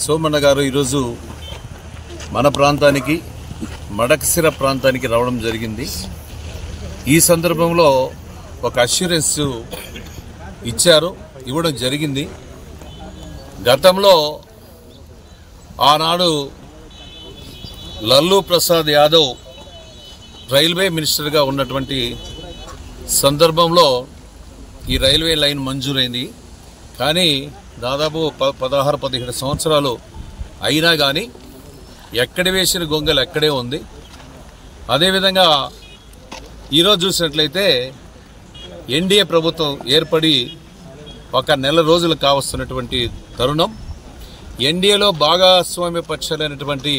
సోమన్న గారు ఈరోజు మన ప్రాంతానికి మడకసిర ప్రాంతానికి రావడం జరిగింది. ఈ సందర్భంలో ఒక అష్యూరెన్స్ ఇవ్వడం జరిగింది. గతంలో ఆనాడు లల్లూ ప్రసాద్ యాదవ్ రైల్వే మినిస్టర్గా ఉన్నటువంటి సందర్భంలో ఈ రైల్వే లైన్ మంజూరైంది. కానీ దాదాపు 16-17 సంవత్సరాలు అయినా కానీ ఎక్కడ వేసిన గొంగలు ఎక్కడే ఉంది. అదేవిధంగా ఈరోజు చూసినట్లయితే ఎన్డీఏ ప్రభుత్వం ఏర్పడి ఒక నెల రోజులు కావస్తున్నటువంటి తరుణం. ఎన్డీఏలో భాగస్వామ్య పక్షాలైనటువంటి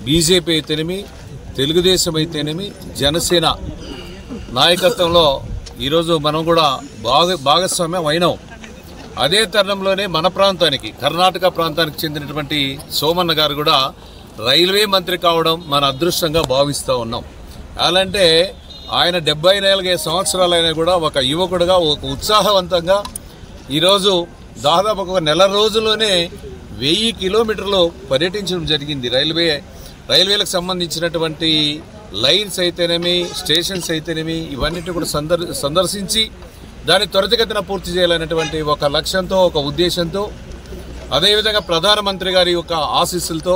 బీజేపీ అయితేనేమి, తెలుగుదేశం అయితేనేమి, జనసేన నాయకత్వంలో ఈరోజు మనం కూడా భాగస్వామ్యం అయినాం. అదే తరుణంలోనే మన ప్రాంతానికి, కర్ణాటక ప్రాంతానికి చెందినటువంటి సోమన్న గారు కూడా రైల్వే మంత్రి కావడం మన అదృష్టంగా భావిస్తూ ఉన్నాం. అలాంటే ఆయన 74 సంవత్సరాలైనా కూడా ఒక యువకుడుగా, ఒక ఉత్సాహవంతంగా ఈరోజు దాదాపు ఒక నెల రోజుల్లోనే 1000 కిలోమీటర్లు పర్యటించడం జరిగింది. రైల్వేలకు సంబంధించినటువంటి లైన్స్ అయితేనేమి, స్టేషన్స్ అయితేనేమి, ఇవన్నిటి కూడా సందర్శించి దాన్ని త్వరితగతిన పూర్తి చేయాలనేటువంటి ఒక లక్ష్యంతో, ఒక ఉద్దేశంతో, అదేవిధంగా ప్రధానమంత్రి గారి యొక్క ఆశీస్సులతో,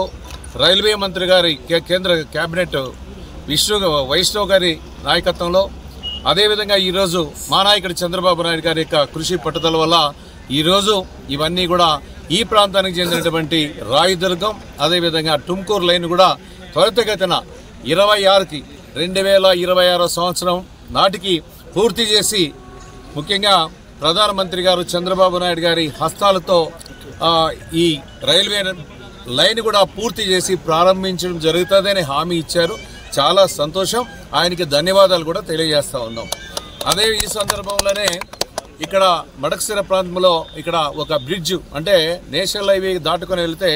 రైల్వే మంత్రి గారి కేంద్ర కేబినెట్ వైష్ణవ్ గారి నాయకత్వంలో, అదేవిధంగా ఈరోజు మా నాయకుడు చంద్రబాబు నాయుడు గారి యొక్క కృషి పట్టుదల వల్ల ఈరోజు ఇవన్నీ కూడా ఈ ప్రాంతానికి చెందినటువంటి రాయదుర్గం, అదేవిధంగా టుమ్కూరు లైన్ కూడా త్వరితగతిన 26కి 2026 సంవత్సరం నాటికి పూర్తి చేసి, ముఖ్యంగా ప్రధానమంత్రి గారు చంద్రబాబు నాయుడు గారి హస్తాలతో ఈ రైల్వే లైన్ కూడా పూర్తి చేసి ప్రారంభించడం జరుగుతుందని హామీ ఇచ్చారు. చాలా సంతోషం. ఆయనకి ధన్యవాదాలు కూడా తెలియజేస్తూ ఉన్నాం. అదే ఈ సందర్భంలోనే ఇక్కడ మడకసిర ప్రాంతంలో ఇక్కడ ఒక బ్రిడ్జ్, అంటే నేషనల్ హైవే దాటుకొని వెళ్తే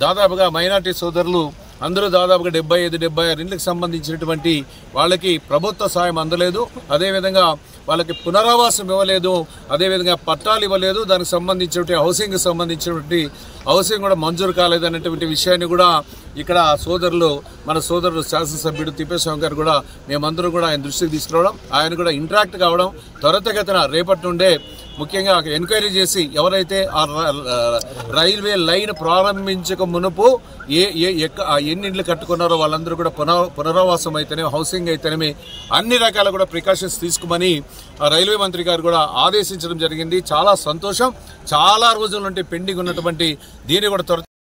దాదాపుగా మైనార్టీ సోదరులు అందరూ దాదాపుగా 75-76 ఇండ్లకు సంబంధించినటువంటి వాళ్ళకి ప్రభుత్వ సాయం అందలేదు. అదేవిధంగా వాళ్ళకి పునరావాసం ఇవ్వలేదు, అదేవిధంగా పట్టాలు ఇవ్వలేదు. దానికి సంబంధించినటువంటి హౌసింగ్ కూడా మంజూరు కాలేదనేటువంటి విషయాన్ని కూడా ఇక్కడ మన సోదరుడు శాసనసభ్యుడు తిప్పేస్వామి గారు కూడా మేమందరూ కూడా ఆయన దృష్టికి తీసుకురావడం, ఆయన కూడా ఇంటరాక్ట్ కావడం, త్వరితగతిన రేపటి నుండే ముఖ్యంగా ఎంక్వైరీ చేసి ఎవరైతే ఆ రైల్వే లైన్ ప్రారంభించక మునుపు ఎన్ని ఇండ్లు కట్టుకున్నారో వాళ్ళందరూ కూడా పునరావాసం అయితేనే, హౌసింగ్ అయితేనేమి అన్ని రకాల కూడా ప్రికాషన్స్ తీసుకోమని రైల్వే మంత్రి గారు కూడా ఆదేశించడం జరిగింది. చాలా సంతోషం. చాలా రోజుల నుండి పెండింగ్ ఉన్నటువంటి దీన్ని కూడా